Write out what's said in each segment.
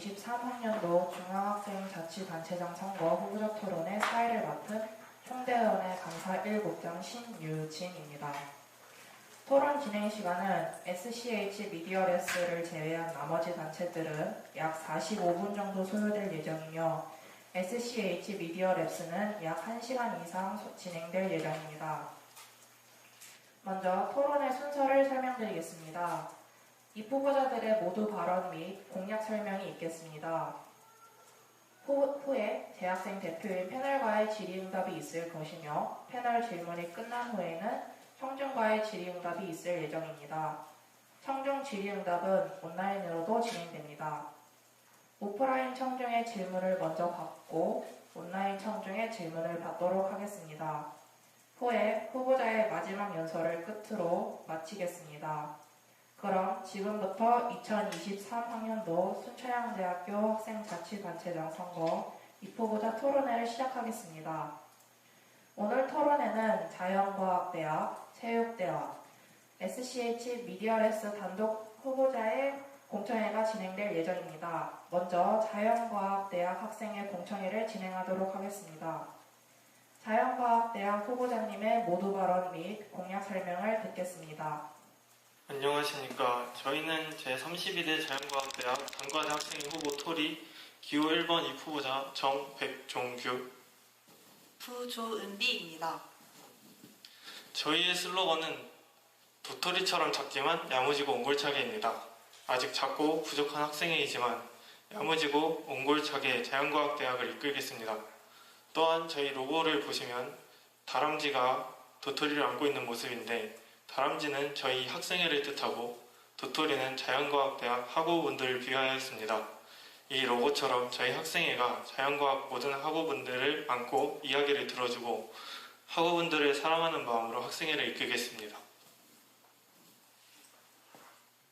2023학년도 중앙학생자치단체장 선거 후보자 토론의 사회를 맡은 총대의원의 감사 1국장 신유진입니다. 토론 진행 시간은 SCH 미디어레스를 제외한 나머지 단체들은 약 45분 정도 소요될 예정이며 SCH 미디어랩스는 약 1시간 이상 진행될 예정입니다. 먼저 토론의 순서를 설명드리겠습니다. 입후보자들의 모두 발언 및 공약 설명이 있겠습니다. 후에 재학생 대표인 패널과의 질의응답이 있을 것이며 패널 질문이 끝난 후에는 청중과의 질의응답이 있을 예정입니다. 청중 질의응답은 온라인으로도 진행됩니다. 오프라인 청중의 질문을 먼저 받고 온라인 청중의 질문을 받도록 하겠습니다. 후에 후보자의 마지막 연설을 끝으로 마치겠습니다. 그럼 지금부터 2023학년도 순천향대학교 학생자치단체장 선거 입후보자 토론회를 시작하겠습니다. 오늘 토론회는 자연과학대학, 체육대학, SCH 미디어랩스 단독 후보자의 공청회가 진행될 예정입니다. 먼저 자연과학대학 학생의 공청회를 진행하도록 하겠습니다. 자연과학대학 후보자님의 모두 발언 및 공약 설명을 듣겠습니다. 안녕하십니까. 저희는 제32대 자연과학대학 단과대 학생회 후보 토리 기호 1번 입후보자 정백종규 부조은비입니다. 저희의 슬로건은 도토리처럼 작지만 야무지고 옹골차게입니다. 아직 작고 부족한 학생회이지만 야무지고 옹골차게 자연과학대학을 이끌겠습니다. 또한 저희 로고를 보시면 다람쥐가 도토리를 안고 있는 모습인데 다람쥐는 저희 학생회를 뜻하고 도토리는 자연과학대학 학우분들을 비하하였습니다. 이 로고처럼 저희 학생회가 자연과학 모든 학우분들을 안고 이야기를 들어주고 학우분들을 사랑하는 마음으로 학생회를 이끌겠습니다.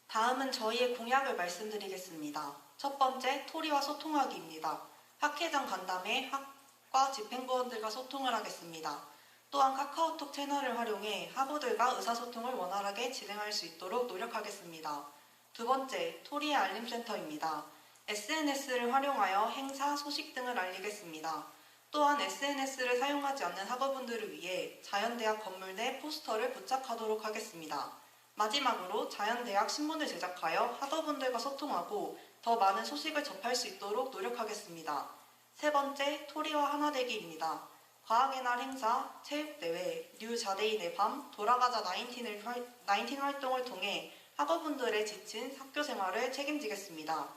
다음은 저희의 공약을 말씀드리겠습니다. 첫 번째, 토리와 소통하기입니다. 학회장 간담회 학과 집행부원들과 소통을 하겠습니다. 또한 카카오톡 채널을 활용해 학우들과 의사소통을 원활하게 진행할 수 있도록 노력하겠습니다. 두 번째, 토리의 알림센터입니다. SNS를 활용하여 행사, 소식 등을 알리겠습니다. 또한 SNS를 사용하지 않는 학우분들을 위해 자연대학 건물 내 포스터를 부착하도록 하겠습니다. 마지막으로 자연대학 신문을 제작하여 학우분들과 소통하고 더 많은 소식을 접할 수 있도록 노력하겠습니다. 세 번째, 토리와 하나되기입니다. 과학의 날 행사, 체육대회, 뉴 자대인의 밤, 돌아가자 19 활동을 통해 학우분들의 지친 학교 생활을 책임지겠습니다.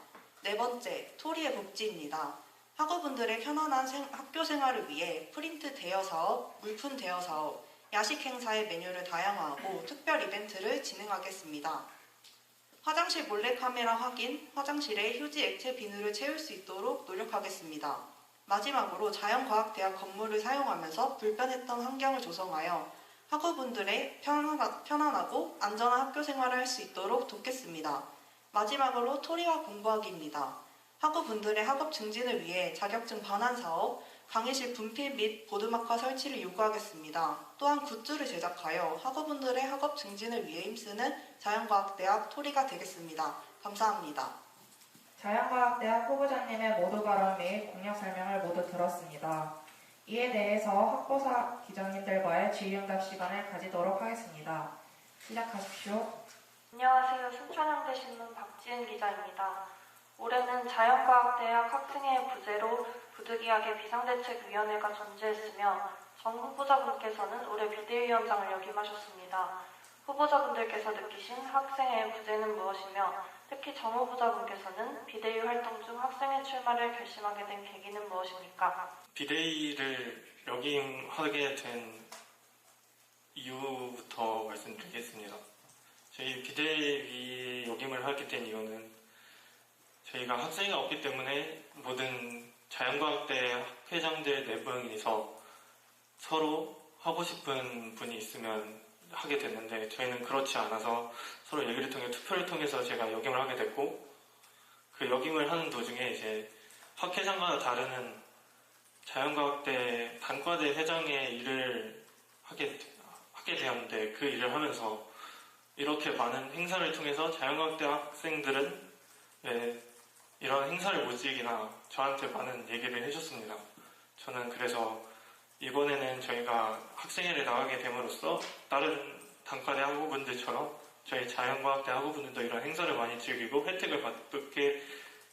네 번째, 토리의 복지입니다. 학우분들의 편안한 학교 생활을 위해 프린트 대여 사업, 물품 대여 사업, 야식 행사의 메뉴를 다양화하고 특별 이벤트를 진행하겠습니다. 화장실 몰래카메라 확인, 화장실에 휴지 액체 비누를 채울 수 있도록 노력하겠습니다. 마지막으로 자연과학대학 건물을 사용하면서 불편했던 환경을 조성하여 학우분들의 편안하고 안전한 학교 생활을 할 수 있도록 돕겠습니다. 마지막으로 토리와 공부하기입니다. 학우분들의 학업 증진을 위해 자격증 반환 사업, 강의실 분필 및 보드마커 설치를 요구하겠습니다. 또한 굿즈를 제작하여 학우분들의 학업 증진을 위해 힘쓰는 자연과학대학 토리가 되겠습니다. 감사합니다. 자연과학대학 후보자님의 모두 발언 및 공약 설명을 모두 들었습니다. 이에 대해서 학보사 기자님들과의 질의응답 시간을 가지도록 하겠습니다. 시작하십시오. 안녕하세요. 순천향대 신문 박지은 기자입니다. 올해는 자연과학대학 학생회 부재로 부득이하게 비상대책위원회가 존재했으며 정 후보자분께서는 올해 비대위원장을 역임하셨습니다. 후보자분들께서 느끼신 학생회 부재는 무엇이며 특히 정 후보자분께서는 비대위 활동 중 학생회 출마를 결심하게 된 계기는 무엇입니까? 비대위를 역임하게 된 이유부터 말씀드리겠습니다. 저희 비대위 역임을 하게 된 이유는 저희가 학생회가 없기 때문에 모든 자연과학대 학회장들 4분이서 서로 하고 싶은 분이 있으면 하게 됐는데 저희는 그렇지 않아서 서로 얘기를 통해 투표를 통해서 제가 역임을 하게 됐고 그 역임을 하는 도중에 이제 학회장과 다르는 자연과학대 단과대 회장의 일을 하게 되었는데 그 일을 하면서 이렇게 많은 행사를 통해서 자연과학대 학생들은 이런 행사를 모집이나 저한테 많은 얘기를 해줬습니다. 저는 그래서 이번에는 저희가 학생회를 나가게 됨으로써 다른 단과대 학우분들처럼 저희 자연과학대 학우분들도 이런 행사를 많이 즐기고 혜택을 받게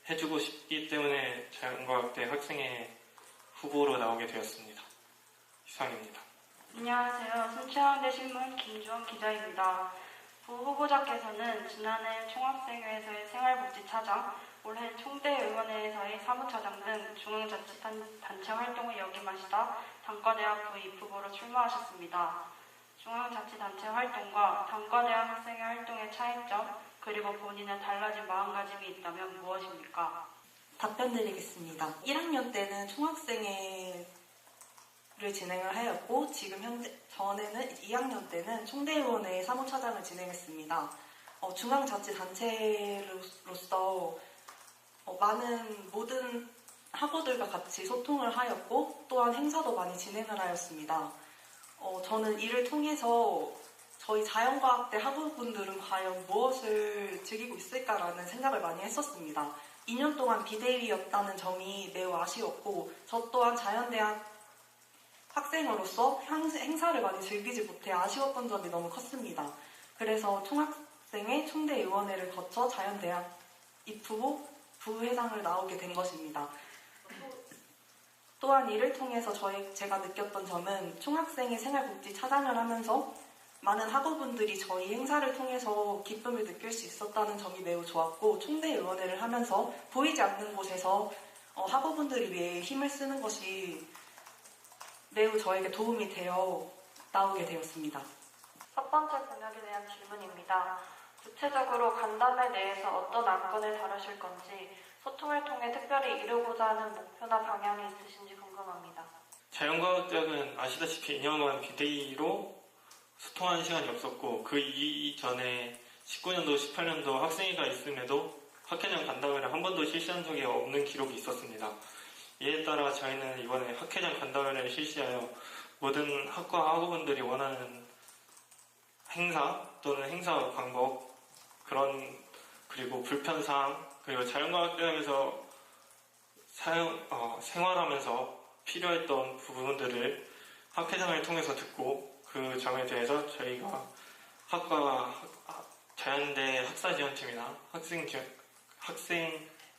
해주고 싶기 때문에 자연과학대 학생회 후보로 나오게 되었습니다. 이상입니다. 안녕하세요. 순천향대 신문 김주원 기자입니다. 부후보자께서는 지난해 총학생회에서의 생활복지차장, 올해 총대의원회에서의 사무차장 등 중앙자치단체 활동을 역임하시다 단과대학 부입후보로 출마하셨습니다. 중앙자치단체 활동과 단과대학 학생회 활동의 차이점, 그리고 본인의 달라진 마음가짐이 있다면 무엇입니까? 답변 드리겠습니다. 1학년 때는 총학생회를 진행을 하였고 전에는 2학년 때는 총대의원회 사무차장을 진행했습니다. 중앙자치단체로서 많은 모든 학우들과 같이 소통을 하였고 또한 행사도 많이 진행을 하였습니다. 저는 이를 통해서 저희 자연과학대 학우분들은 과연 무엇을 즐기고 있을까라는 생각을 많이 했었습니다. 2년 동안 비대위였다는 점이 매우 아쉬웠고 저 또한 자연대학 학생으로서 행사를 많이 즐기지 못해 아쉬웠던 점이 너무 컸습니다. 그래서 총학생회 총대의원회를 거쳐 자연대학 입후보 부회장을 나오게 된 것입니다. 또한 이를 통해서 제가 느꼈던 점은 총학생회 생활복지 차장을 하면서 많은 학우분들이 저희 행사를 통해서 기쁨을 느낄 수 있었다는 점이 매우 좋았고 총대의원회를 하면서 보이지 않는 곳에서 학우분들을 위해 힘을 쓰는 것이 매우 저에게 도움이 되어 나오게 되었습니다. 첫 번째 공약에 대한 질문입니다. 구체적으로 간담회 내에서 어떤 안건을 다루실 건지, 소통을 통해 특별히 이루고자 하는 목표나 방향이 있으신지 궁금합니다. 자연과학대학은 아시다시피 2년간 비대위로 소통하는 시간이 없었고 그 이전에 19년도, 18년도 학생회가 있음에도 학회장 간담회를 한 번도 실시한 적이 없는 기록이 있었습니다. 이에 따라 저희는 이번에 학회장 간담회를 실시하여 모든 학과 학우분들이 원하는 행사 또는 행사 방법 그리고 불편사항 그리고 자연과학대학에서 생활하면서 필요했던 부분들을 학회장을 통해서 듣고 그 점에 대해서 저희가 학과 자연대 학사지원팀이나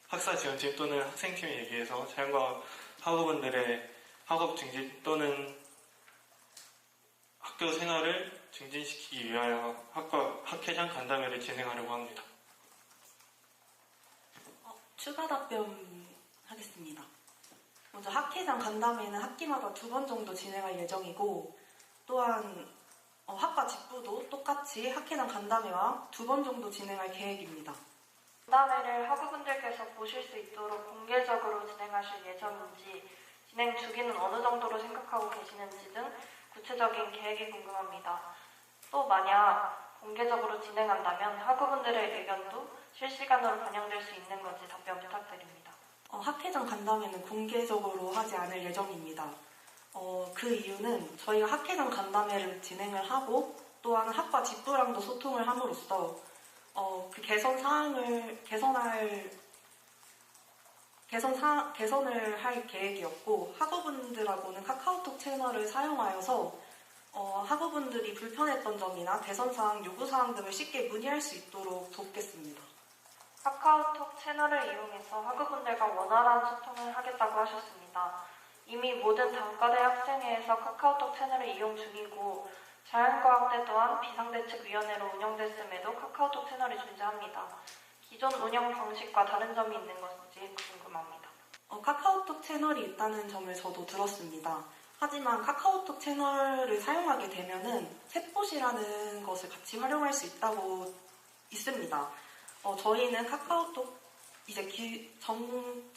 학사지원팀 또는 학생팀에 얘기해서 자연과학 학우분들의 학업 증진 또는 학교 생활을 증진시키기 위하여 학회장 간담회를 진행하려고 합니다. 추가 답변하겠습니다. 먼저 학회장 간담회는 학기마다 2번 정도 진행할 예정이고 또한 학과 직부도 똑같이 학회장 간담회와 2번 정도 진행할 계획입니다. 간담회를 학우분들께서 보실 수 있도록 공개적으로 진행하실 예정인지, 진행 주기는 어느 정도로 생각하고 계시는지 등 구체적인 계획이 궁금합니다. 또 만약 공개적으로 진행한다면 학우분들의 의견도 실시간으로 반영될 수 있는 건지 답변 부탁드립니다. 학회장 간담회는 공개적으로 하지 않을 예정입니다. 그 이유는 저희가 학회장 간담회를 진행을 하고 또한 학과 직부랑도 소통을 함으로써 그 개선을 할 계획이었고 학우분들하고는 카카오톡 채널을 사용하여서 학우분들이 불편했던 점이나 개선사항, 요구사항 등을 쉽게 문의할 수 있도록 돕겠습니다. 카카오톡 채널을 이용해서 학우분들과 원활한 소통을 하겠다고 하셨습니다. 이미 모든 단과대 학생회에서 카카오톡 채널을 이용 중이고 자연과학대 또한 비상대책위원회로 운영됐음에도 카카오톡 채널이 존재합니다. 기존 운영 방식과 다른 점이 있는 것인지 궁금합니다. 카카오톡 채널이 있다는 점을 저도 들었습니다. 하지만 카카오톡 채널을 사용하게 되면은 챗봇이라는 것을 같이 활용할 수 있습니다. 저희는 카카오톡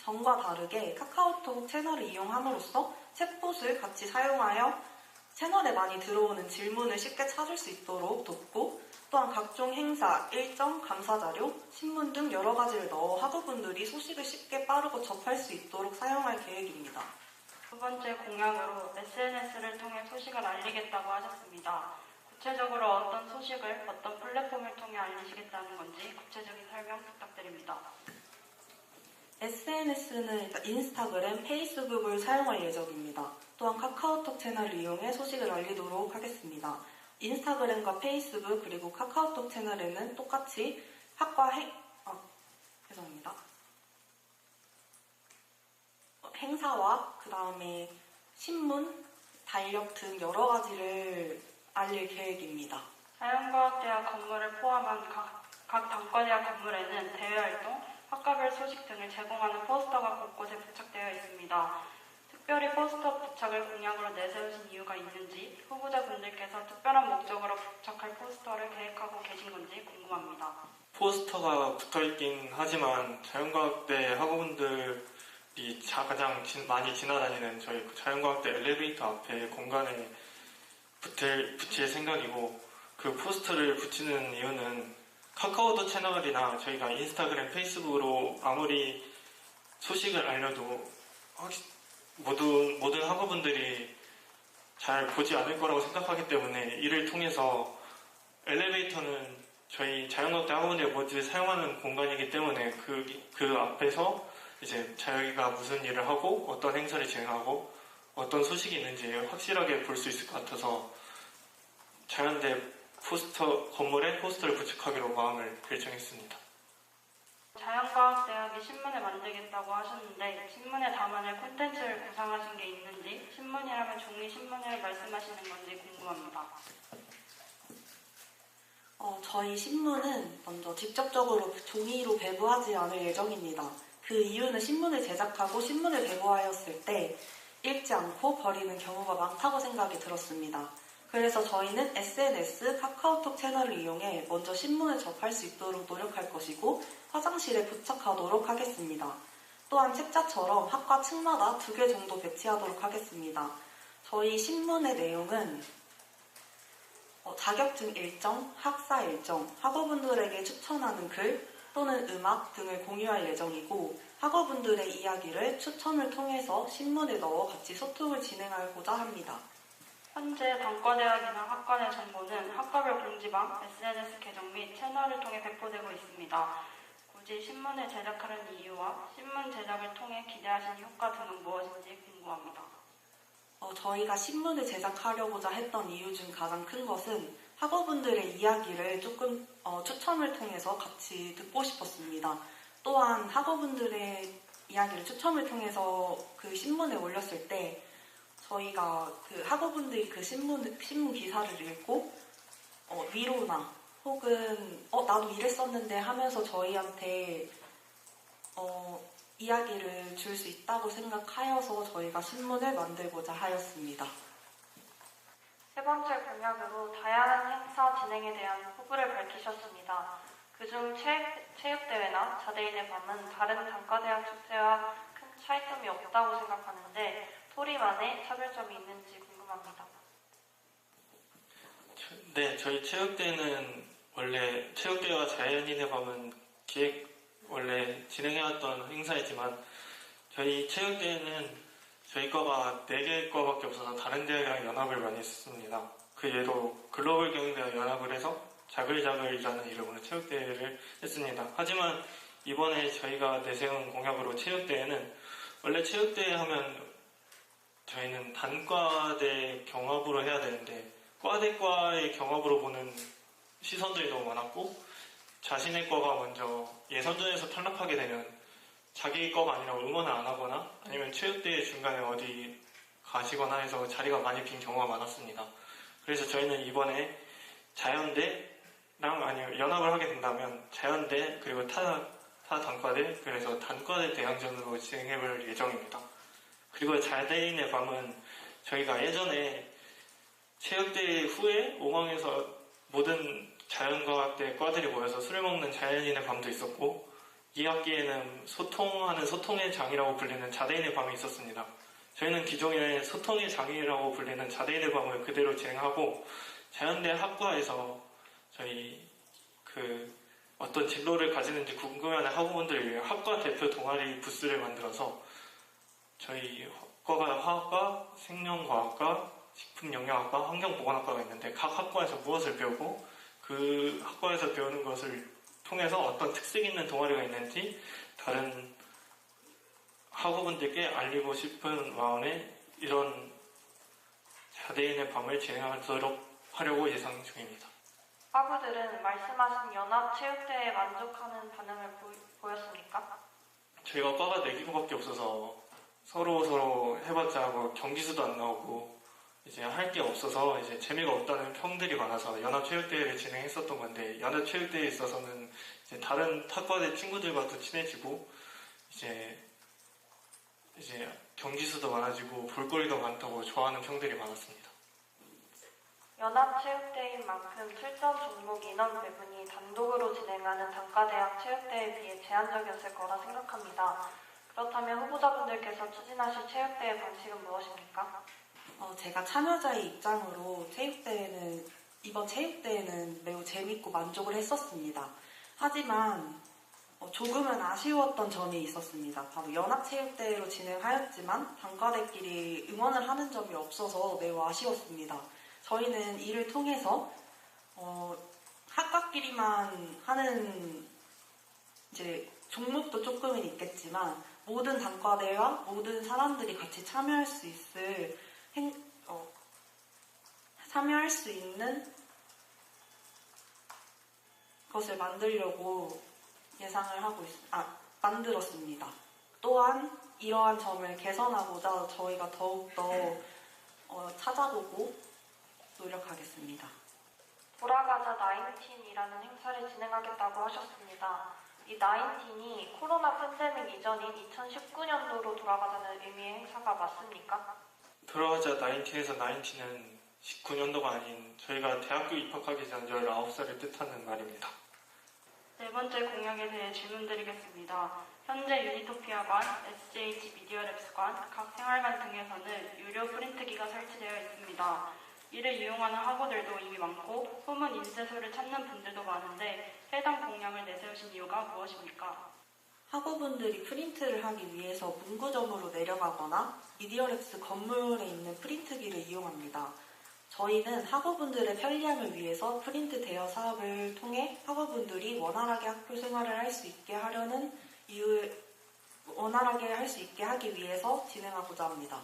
전과 다르게 카카오톡 채널을 이용함으로써 챗봇을 같이 사용하여 채널에 많이 들어오는 질문을 쉽게 찾을 수 있도록 돕고 또한 각종 행사, 일정, 감사자료, 신문 등 여러 가지를 넣어 학우분들이 소식을 쉽게 빠르고 접할 수 있도록 사용할 계획입니다. 두 번째 공약으로 SNS를 통해 소식을 알리겠다고 하셨습니다. 구체적으로 어떤 소식을 어떤 플랫폼을 통해 알리시겠다는 건지 구체적인 설명 부탁드립니다. SNS는 일단 인스타그램, 페이스북을 사용할 예정입니다. 또한 카카오톡 채널을 이용해 소식을 알리도록 하겠습니다. 인스타그램과 페이스북 그리고 카카오톡 채널에는 똑같이 죄송합니다. 행사와 그 다음에 신문, 달력 등 여러 가지를 알릴 계획입니다. 자연과학대학 건물을 포함한 각 단과대학 건물에는 대외활동, 학과별 소식 등을 제공하는 포스터가 곳곳에 부착되어 있습니다. 특별히 포스터 부착을 공약으로 내세우신 이유가 있는지, 후보자분들께서 특별한 목적으로 부착할 포스터를 계획하고 계신 건지 궁금합니다. 포스터가 붙어있긴 하지만 자연과학대 학우분들이 가장 많이 지나다니는 저희 자연과학대 엘리베이터 앞에 공간에 붙일 생각이고, 그 포스터를 붙이는 이유는 카카오톡 채널이나 저희가 인스타그램, 페이스북으로 아무리 소식을 알려도 모든 학우분들이 잘 보지 않을 거라고 생각하기 때문에 이를 통해서 엘리베이터는 저희 자연과학대 학우분들이 모두 사용하는 공간이기 때문에 그 앞에서 이제 저희가 무슨 일을 하고 어떤 행사를 진행하고 어떤 소식이 있는지 확실하게 볼 수 있을 것 같아서 자연대 건물에 포스터를 부착하기로 마음을 결정했습니다. 자연과학대학이 신문을 만들겠다고 하셨는데 신문에 담아낼 콘텐츠를 구상하신 게 있는지, 신문이라면 종이 신문을 말씀하시는 건지 궁금합니다. 저희 신문은 먼저 직접적으로 종이로 배부하지 않을 예정입니다. 그 이유는 신문을 제작하고 신문을 배부하였을 때 읽지 않고 버리는 경우가 많다고 생각이 들었습니다. 그래서 저희는 SNS, 카카오톡 채널을 이용해 먼저 신문을 접할 수 있도록 노력할 것이고 화장실에 부착하도록 하겠습니다. 또한 책자처럼 학과 층마다 2개 정도 배치하도록 하겠습니다. 저희 신문의 내용은 자격증 일정, 학사 일정, 학우분들에게 추천하는 글 또는 음악 등을 공유할 예정이고 학우분들의 이야기를 추첨을 통해서 신문에 넣어 같이 소통을 진행하고자 합니다. 현재 단과대학이나 학과 내 정보는 학과별 공지방, SNS 계정 및 채널을 통해 배포되고 있습니다. 굳이 신문을 제작하는 이유와 신문 제작을 통해 기대하시는 효과 등은 무엇인지 궁금합니다. 저희가 신문을 제작하려고자 했던 이유 중 가장 큰 것은 학우분들의 이야기를 조금 추첨을 통해서 같이 듣고 싶었습니다. 또한 학우분들의 이야기를 추첨을 통해서 그 신문에 올렸을 때 저희가 그 학우분들이 그 신문 기사를 읽고 위로나 혹은 나도 이랬었는데 하면서 저희한테 이야기를 줄 수 있다고 생각하여서 저희가 신문을 만들고자 하였습니다. 세 번째 공약으로 다양한 행사 진행에 대한 포부를 밝히셨습니다. 그중 체육대회나 자대인의 밤은 다른 단과대학 축제와 큰 차이점이 없다고 생각하는데 토리만의 차별점이 있는지 궁금합니다. 네, 저희 체육대회와 자연인의 밤은 원래 진행해왔던 행사이지만 저희 체육대회는 저희 과가 4개 과밖에 없어서 다른 대학이랑 연합을 많이 했습니다. 그 예로 글로벌 경영대와 연합을 해서 자글자글이라는 이름으로 체육대회를 했습니다. 하지만 이번에 저희가 내세운 공약으로 체육대회는 원래 체육대회 하면 저희는 단과대 경합으로 해야 되는데 과대과의 경합으로 보는 시선들이 너무 많았고 자신의 과가 먼저 예선전에서 탈락하게 되면 자기 과가 아니라 응원을 안 하거나 아니면 체육대회 중간에 어디 가시거나 해서 자리가 많이 빈 경우가 많았습니다. 그래서 저희는 이번에 아니면 연합을 하게 된다면 자연대 그리고 타 단과대 그래서 단과대 대항전으로 진행해볼 예정입니다. 그리고 자대인의 밤은 저희가 예전에 체육대회 후에 5강에서 모든 자연과학대 과들이 모여서 술을 먹는 자연인의 밤도 있었고 2학기에는 소통의 장이라고 불리는 자대인의 밤이 있었습니다. 저희는 기존에 소통의 장이라고 불리는 자대인의 밤을 그대로 진행하고 자연대 학과에서 저희 어떤 진로를 가지는지 궁금해하는 학우분들을 위해 학과 대표 동아리 부스를 만들어서 저희 과가 화학과, 생명과학과, 식품영양학과, 환경보건학과가 있는데 각 학과에서 무엇을 배우고 그 학과에서 배우는 것을 통해서 어떤 특색 있는 동아리가 있는지 다른 학우분들께 알리고 싶은 마음에 이런 4대1의 밤을 진행하도록 하려고 예상 중입니다. 학우들은 말씀하신 연합체육대회에 만족하는 반응을 보였습니까? 저희가 과가 4개밖에 없어서 서로 해봤자 뭐 경기수도 안 나오고 이제 할 게 없어서 이제 재미가 없다는 평들이 많아서 연합체육대회를 진행했었던 건데, 연합체육대회에 있어서는 이제 다른 타과대 친구들과도 친해지고 이제 경기수도 많아지고 볼거리도 많다고 좋아하는 평들이 많았습니다. 연합체육대회인 만큼 출전 종목 인원 배분이 단독으로 진행하는 단과대학 체육대회에 비해 제한적이었을 거라 생각합니다. 그렇다면 후보자분들께서 추진하실 체육대회 방식은 무엇입니까? 제가 참여자의 입장으로 이번 체육대회는 매우 재밌고 만족을 했었습니다. 하지만 조금은 아쉬웠던 점이 있었습니다. 바로 연합체육대회로 진행하였지만 단과대끼리 응원을 하는 점이 없어서 매우 아쉬웠습니다. 저희는 이를 통해서 학과끼리만 하는 이제 종목도 조금은 있겠지만 모든 단과대와 모든 사람들이 같이 참여할 수 있는 것을 만들려고 만들었습니다. 또한 이러한 점을 개선하고자 저희가 더욱더 찾아보고 노력하겠습니다. 돌아가자 나인틴이라는 행사를 진행하겠다고 하셨습니다. 이 나인틴이 코로나 팬데믹 이전인 2019년도로 돌아가자는 의미의 행사가 맞습니까? 돌아가자 나인틴에서 나인틴은 19년도가 아닌 저희가 대학교 입학하기 전 19살을 뜻하는 말입니다. 네 번째 공약에 대해 질문드리겠습니다. 현재 유니토피아관, SJH 미디어랩스관, 각 생활관 등에서는 유료 프린트기가 설치되어 있습니다. 이를 이용하는 학우들도 이미 많고 소문 인쇄소를 찾는 분들도 많은데 해당 공약을 내세우신 이유가 무엇입니까? 학우분들이 프린트를 하기 위해서 문구점으로 내려가거나 미디어랩스 건물에 있는 프린트기를 이용합니다. 저희는 학우분들의 편리함을 위해서 프린트 대여 사업을 통해 학우분들이 원활하게 학교 생활을 할 수 있게 하기 위해서 진행하고자 합니다.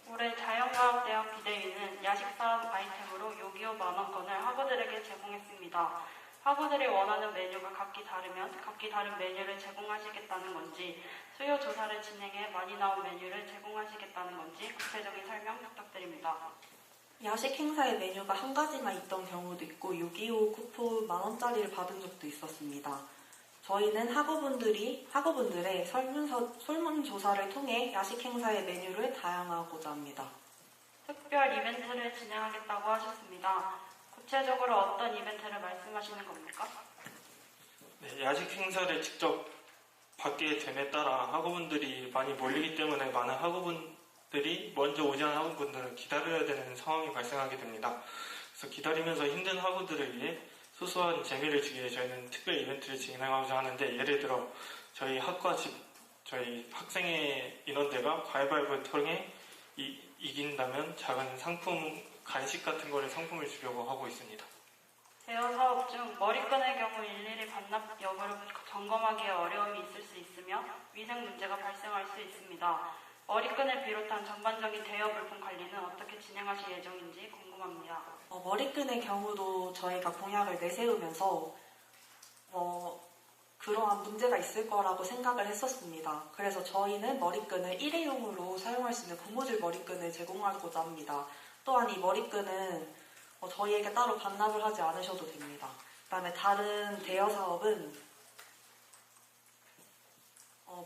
올해 자연과학대학 비대위는 야식사업 아이템으로 요기요 만원권을 학우들에게 제공했습니다. 학우들이 원하는 메뉴가 각기 다르면 각기 다른 메뉴를 제공하시겠다는 건지, 수요 조사를 진행해 많이 나온 메뉴를 제공하시겠다는 건지 구체적인 설명 부탁드립니다. 야식 행사에 메뉴가 한 가지만 있던 경우도 있고 6.25 쿠폰 10,000원짜리를 받은 적도 있었습니다. 저희는 학우분들의 설문조사를 통해 야식 행사의 메뉴를 다양화하고자 합니다. 특별 이벤트를 진행하겠다고 하셨습니다. 구체적으로 어떤 이벤트를 말씀하시는 겁니까? 네, 야식 행사를 직접 받게 됨에 따라 학우분들이 많이 몰리기 때문에 많은 학우분들이 먼저 오지 않은 학우분들은 기다려야 되는 상황이 발생하게 됩니다. 그래서 기다리면서 힘든 학우들을 위해 소소한 재미를 주기 위해 저희는 특별 이벤트를 진행하고자 하는데, 예를 들어 저희 저희 학생의 인원대가 가위바위보를 통해 이긴다면 작은 상품, 간식 같은 거를 상품을 주려고 하고 있습니다. 대여 사업 중 머리끈의 경우 일일이 반납 여부를 점검하기에 어려움이 있을 수 있으며 위생 문제가 발생할 수 있습니다. 머리끈을 비롯한 전반적인 대여 물품 관리는 어떻게 진행하실 예정인지 궁금합니다. 머리끈의 경우도 저희가 공약을 내세우면서 그러한 문제가 있을 거라고 생각을 했었습니다. 그래서 저희는 머리끈을 일회용으로 사용할 수 있는 고무줄 머리끈을 제공하고자 합니다. 또한 이 머리끈은 저희에게 따로 반납을 하지 않으셔도 됩니다. 그 다음에 다른 대여 사업은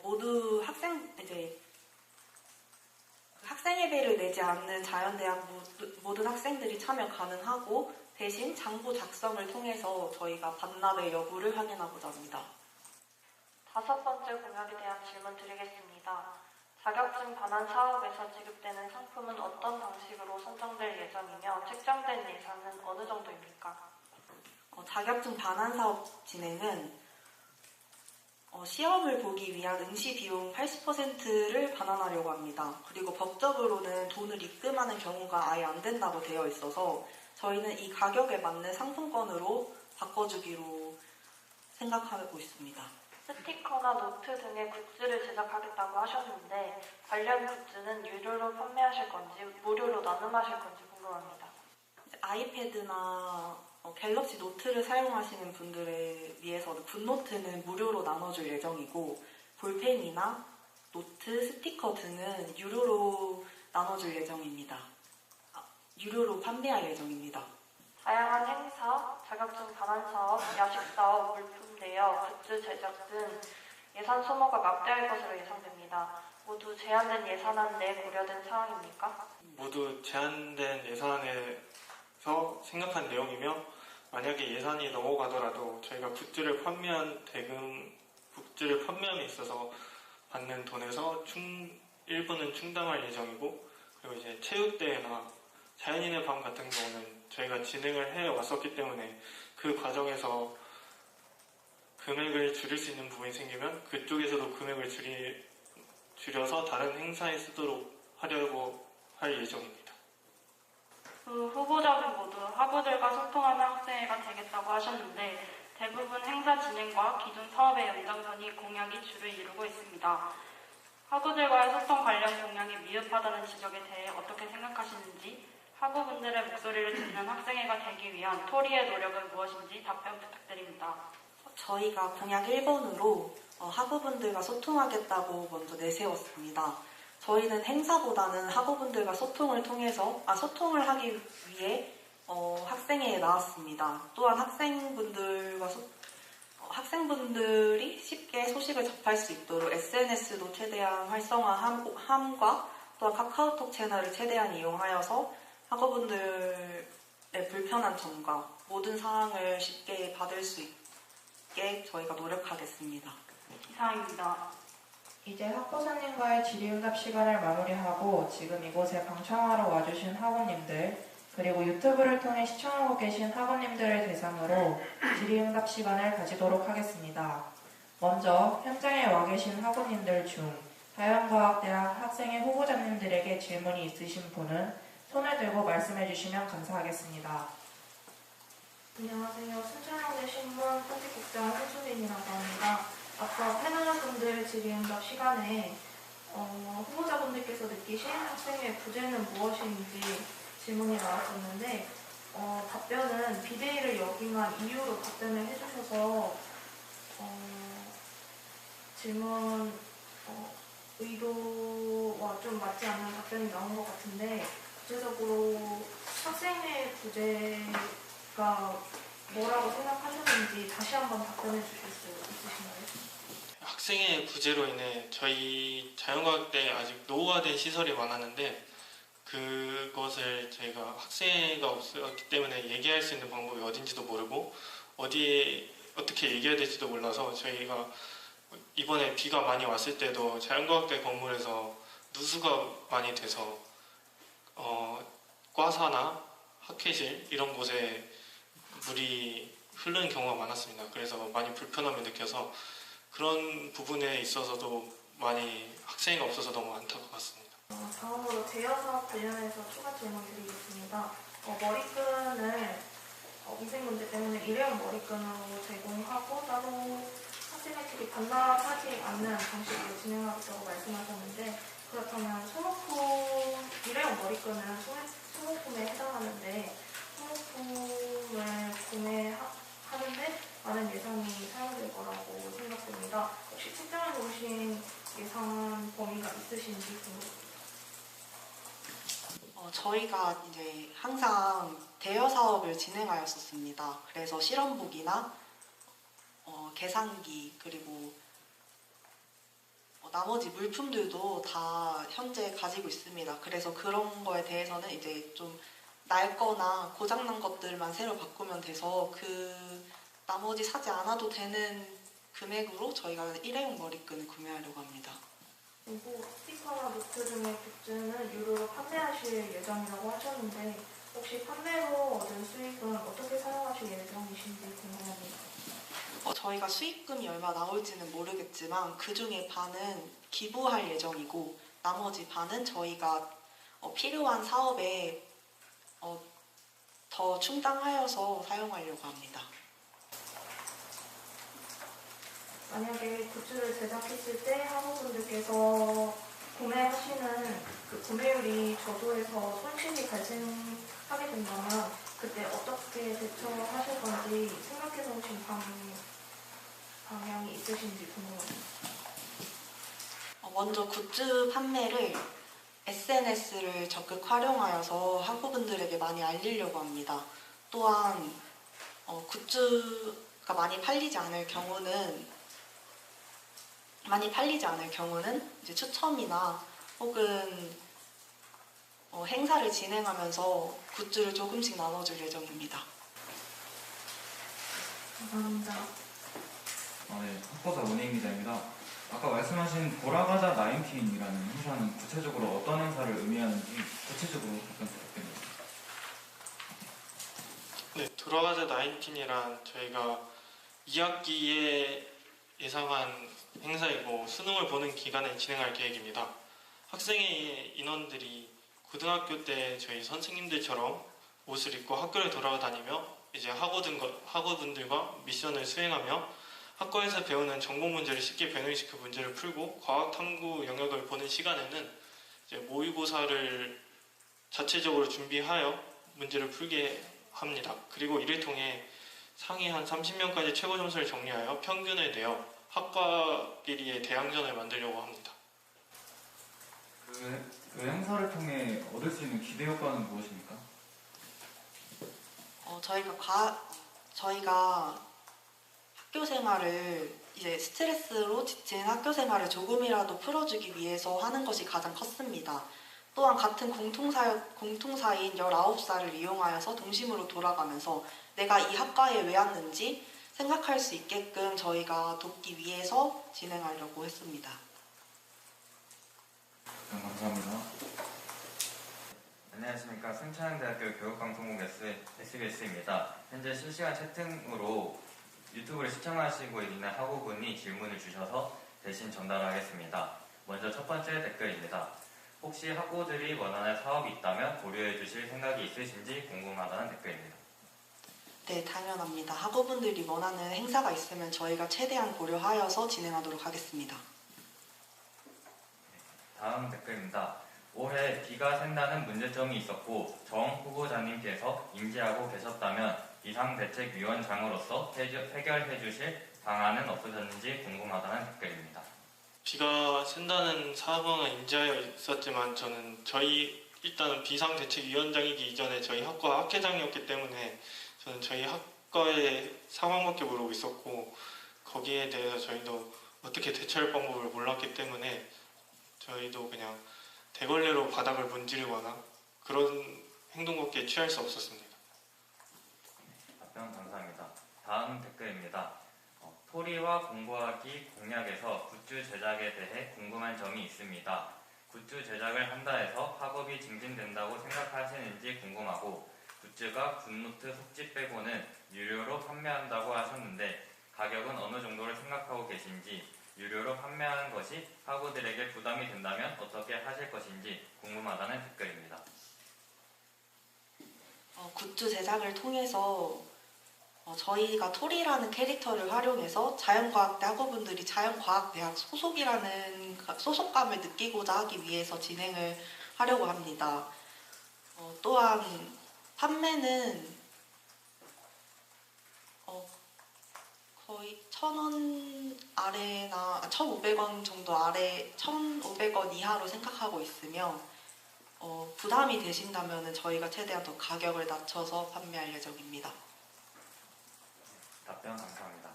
모두 학생예배를 내지 않는 자연대학 모든 학생들이 참여 가능하고, 대신 장부 작성을 통해서 저희가 반납의 여부를 확인하고자 합니다. 5번째 공약에 대한 질문 드리겠습니다. 자격증 반환 사업에서 지급되는 상품은 어떤 방식으로 선정될 예정이며 책정된 예산은 어느 정도입니까? 자격증 반환 사업 진행은 시험을 보기 위한 응시 비용 80%를 반환하려고 합니다. 그리고 법적으로는 돈을 입금하는 경우가 아예 안 된다고 되어 있어서 저희는 이 가격에 맞는 상품권으로 바꿔주기로 생각하고 있습니다. 스티커나 노트 등의 굿즈를 제작하겠다고 하셨는데 관련 굿즈는 유료로 판매하실 건지 무료로 나눔하실 건지 궁금합니다. 아이패드나 갤럭시 노트를 사용하시는 분들에 위해서는 굿노트는 무료로 나눠줄 예정이고 볼펜이나 노트, 스티커 등은 유료로 나눠줄 예정입니다. 유료로 판매할 예정입니다. 다양한 행사, 자격증 반환 사업, 야식 사업, 물품 대여, 굿즈 제작 등 예산 소모가 막대할 것으로 예상됩니다. 모두 제한된 예산안 내에 고려된 사항입니까? 모두 제한된 예산에서 생각한 내용이며 만약에 예산이 넘어가더라도 저희가 굿즈를 판매함에 있어서 받는 돈에서 일부는 충당할 예정이고, 그리고 이제 체육대회나 자연인의 밤 같은 경우는 저희가 진행을 해 왔었기 때문에 그 과정에서 금액을 줄일 수 있는 부분이 생기면 그쪽에서도 금액을 줄여서 다른 행사에 쓰도록 하려고 할 예정입니다. 그 후보자분 모두 학우들과 소통하는 학생회가 되겠다고 하셨는데 대부분 행사 진행과 기존 사업의 연장선이 공약이 주를 이루고 있습니다. 학우들과의 소통 관련 공약이 미흡하다는 지적에 대해 어떻게 생각하시는지, 학우분들의 목소리를 듣는 학생회가 되기 위한 토리의 노력은 무엇인지 답변 부탁드립니다. 저희가 공약 1번으로 학우분들과 소통하겠다고 먼저 내세웠습니다. 저희는 행사보다는 학우분들과 소통을 하기 위해 학생회에 나왔습니다. 또한 학생분들이 쉽게 소식을 접할 수 있도록 SNS도 최대한 활성화함과 또한 카카오톡 채널을 최대한 이용하여서 학우분들의 불편한 점과 모든 사항을 쉽게 받을 수 있게 저희가 노력하겠습니다. 이상입니다. 이제 학부모님과의 질의응답 시간을 마무리하고 지금 이곳에 방청하러 와주신 학우님들 그리고 유튜브를 통해 시청하고 계신 학우님들을 대상으로 질의응답 시간을 가지도록 하겠습니다. 먼저 현장에 와 계신 학우님들 중 자연과학대학 학생회 후보자님들에게 질문이 있으신 분은 손을 들고 말씀해 주시면 감사하겠습니다. 안녕하세요. 순천향대 신문 편집국장 손수빈이라고 합니다. 아까 패널분들 질의응답 시간에 후보자분들께서 느끼신 학생의 부재는 무엇인지 질문이 나왔었는데 답변은 비대위를 역임한 이유로 답변을 해주셔서 질문 의도와 좀 맞지 않는 답변이 나온 것 같은데 구체적으로 학생의 부재가 뭐라고 생각하셨는지 다시 한번 답변해 주실 수 있으신가요? 학생의 부재로 인해 저희 자연과학대에 아직 노후화된 시설이 많았는데 그것을 저희가 학생회가 없었기 때문에 얘기할 수 있는 방법이 어딘지도 모르고 어디에 어떻게 얘기해야 될지도 몰라서 저희가 이번에 비가 많이 왔을 때도 자연과학대 건물에서 누수가 많이 돼서 과사나 학회실 이런 곳에 물이 흐르는 경우가 많았습니다. 그래서 많이 불편함을 느껴서 그런 부분에 있어서도 많이 학생회가 없어서 너무 안타까웠습니다. 다음으로 대여사업 관련해서 추가 질문 드리겠습니다. 머리끈을 위생 문제 때문에 일회용 머리끈으로 제공하고 따로 학생회끼리 반납하지 않는 방식으로 진행하겠다고 말씀하셨는데 그렇다면 일회용 머리끈은 소모품에 해당하는데 소모품을 구매하는데 많은 예산이 사용될 거라고 생각됩니다. 혹시 책정해 놓으신 예산 범위가 있으신지 궁금합니다. 저희가 이제 항상 대여 사업을 진행하였었습니다. 그래서 실험복이나 계산기 그리고 나머지 물품들도 다 현재 가지고 있습니다. 그래서 그런 거에 대해서는 이제 좀 낡거나 고장난 것들만 새로 바꾸면 돼서 그 나머지 사지 않아도 되는 금액으로 저희가 일회용 머리끈을 구매하려고 합니다. 그리고 스티커나 노트 등의 굿즈는 유료로 판매하실 예정이라고 하셨는데 혹시 판매로 얻은 수익은 어떻게 사용하실 예정이신지 궁금합니다. 저희가 수익금이 얼마 나올지는 모르겠지만 그 중에 반은 기부할 예정이고 나머지 반은 저희가 필요한 사업에 더 충당하여서 사용하려고 합니다. 만약에 굿즈를 제작했을 때 학우분들께서 구매하시는 그 구매율이 저조해서 손실이 발생하게 된다면 그때 어떻게 대처하실 건지 생각해서 오신 방향이 있으신지 궁금합니다. 먼저 굿즈 판매를 SNS를 적극 활용하여서 학우분들에게 많이 알리려고 합니다. 또한 굿즈가 많이 팔리지 않을 경우는 이제 추첨이나 혹은 행사를 진행하면서 굿즈를 조금씩 나눠줄 예정입니다. 감사합니다. 네, 학보사 문혜인 기자입니다. 아까 말씀하신 돌아가자 19이라는 행사는 구체적으로 어떤 행사를 의미하는지 구체적으로 답변 부탁드립니다. 네, 돌아가자 19이란 저희가 2학기에 예상한 행사이고 수능을 보는 기간에 진행할 계획입니다. 학생의 인원들이 고등학교 때 저희 선생님들처럼 옷을 입고 학교를 돌아다니며 이제 학우분들과 미션을 수행하며 학과에서 배우는 정보 문제를 쉽게 변형시켜 문제를 풀고 과학 탐구 영역을 보는 시간에는 이제 모의고사를 자체적으로 준비하여 문제를 풀게 합니다. 그리고 이를 통해 상위 한 30명까지 최고 점수를 정리하여 평균을 내어 학과끼리의 대항전을 만들려고 합니다. 그 행사를 통해 얻을 수 있는 기대 효과는 무엇입니까? 저희가 학교 생활을 이제 스트레스로 지친 학교 생활을 조금이라도 풀어주기 위해서 하는 것이 가장 컸습니다. 또한 같은 공통사인 19살을 이용하여서 동심으로 돌아가면서 내가 이 학과에 왜 왔는지 생각할 수 있게끔 저희가 돕기 위해서 진행하려고 했습니다. 감사합니다. 안녕하십니까. 순천대학교 교육방송국 SBS입니다. 현재 실시간 채팅으로 유튜브를 시청하시고 있는 학우분이 질문을 주셔서 대신 전달하겠습니다. 먼저 첫 번째 댓글입니다. 혹시 학우들이 원하는 사업이 있다면 고려해 주실 생각이 있으신지 궁금하다는 댓글입니다. 네, 당연합니다. 학우분들이 원하는 행사가 있으면 저희가 최대한 고려하여서 진행하도록 하겠습니다. 다음 댓글입니다. 올해 비가 샌다는 문제점이 있었고 정 후보자님께서 인지하고 계셨다면 비상대책위원장으로서 해결해 주실 방안은 없으셨는지 궁금하다는 댓글입니다. 비가 샌다는 상황은 인지하여 있었지만 일단은 비상대책위원장이기 이전에 저희 학과 학회장이었기 때문에 저는 저희 학과의 상황밖에 모르고 있었고 거기에 대해서 저희도 어떻게 대처할 방법을 몰랐기 때문에 저희도 그냥 대걸레로 바닥을 문지르거나 그런 행동밖에 취할 수 없었습니다. 답변 감사합니다. 다음 댓글입니다. 토리와 공부하기 공약에서 굿즈 제작에 대해 궁금한 점이 있습니다. 굿즈 제작을 한다 해서 학업이 증진된다고 생각하시는지 궁금하고 굿즈가 굿노트 속지 빼고는 유료로 판매한다고 하셨는데 가격은 어느 정도를 생각하고 계신지 유료로 판매하는 것이 학우들에게 부담이 된다면 어떻게 하실 것인지 궁금하다는 댓글입니다. 굿즈 제작을 통해서 저희가 토리라는 캐릭터를 활용해서 자연과학대 학우분들이 자연과학대학 소속감을 느끼고자 하기 위해서 진행을 하려고 합니다. 또한 판매는 거의 1,000원 아래나 1,500원 정도 아래 1,500원 이하로 생각하고 있으며 부담이 되신다면 저희가 최대한 더 가격을 낮춰서 판매할 예정입니다. 답변 감사합니다.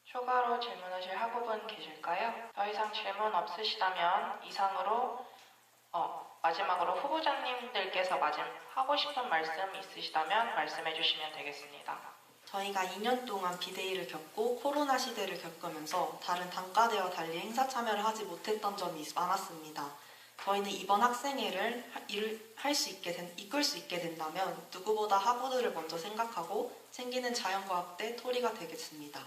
추가로 질문하실 학우분 계실까요? 더 이상 질문 없으시다면 이상으로 마지막으로 후보자님들께서 하고 싶은 말씀 있으시다면 말씀해 주시면 되겠습니다. 저희가 2년 동안 비대위를 겪고 코로나 시대를 겪으면서 다른 단과대와 달리 행사 참여를 하지 못했던 점이 많았습니다. 저희는 이번 학생회를 이끌 수 있게 된다면 누구보다 학우들을 먼저 생각하고 챙기는 자연과학대 토리가 되겠습니다.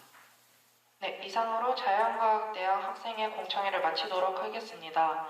네, 이상으로 자연과학대학 학생회 공청회를 마치도록 하겠습니다.